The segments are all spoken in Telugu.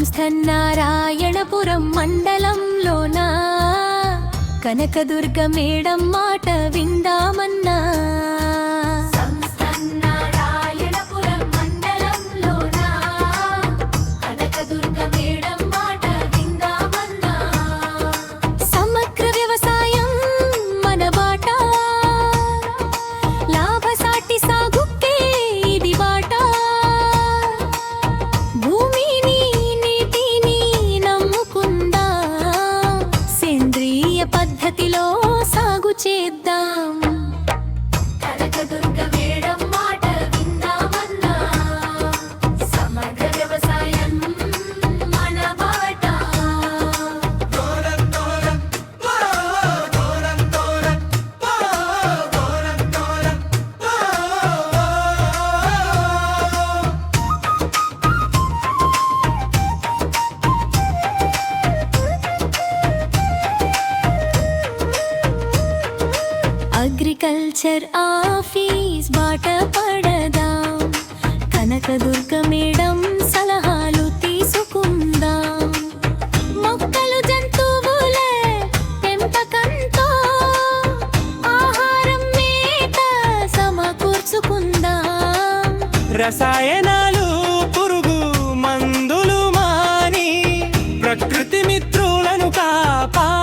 సంస్థన్నారాయణపురం మండలంలోన కనకదుర్గ మేడం మాట విందామన్నా. పద్ధతిలో సాగు చేద్దాం. కనకదుర్గ మేడం మాట విందామన్నా. సమగ్ర వ్యవసాయం మన బాట. అగ్రికల్చర్ ఆఫీస్ బాట పడదాం. కనకదుర్గ మేడం సలహాలు తీసుకుందాం. మొక్కలు జంతువుల పెంపకంతో ఆహారం మేత సమకూర్చుకుందాం. రసాయనాలు పురుగు మందులు మాని ప్రకృతి మిత్రులను కాపాడుకుందాం.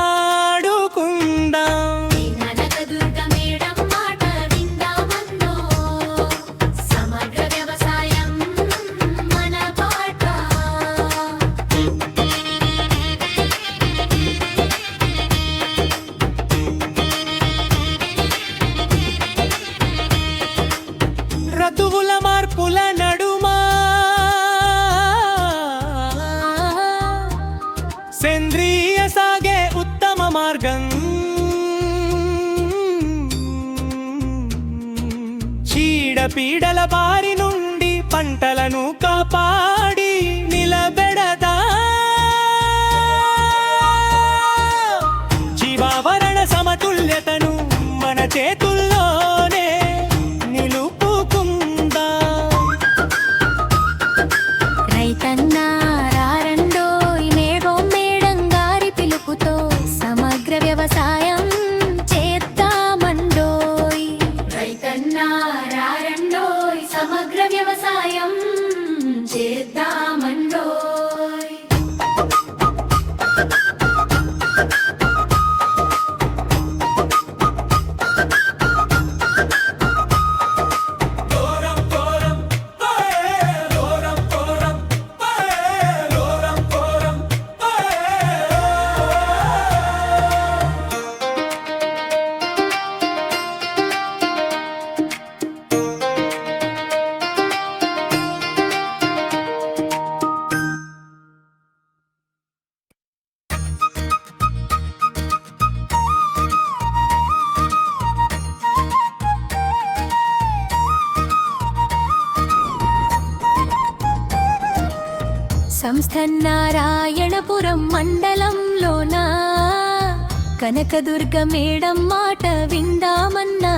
ఋతువుల మార్పుల నడుమా సేంద్రియ సాగే ఉత్తమ మార్గం. చీడపీడల బారి నుండి పంటలను కాపాడి నిలబెడదా. జీవావరణ సమతుల్యతను మన చేతుల్లోనే సమగ్ర వ్యవసాయం చేద్దామండోయ్. రైతన్నారారండోయ్ సమగ్ర వ్యవసాయం చేద్దామండోయ్. సంస్థన్నారాయణపురం మండలంలోన కనకదుర్గ మేడం మాట విందామన్నా.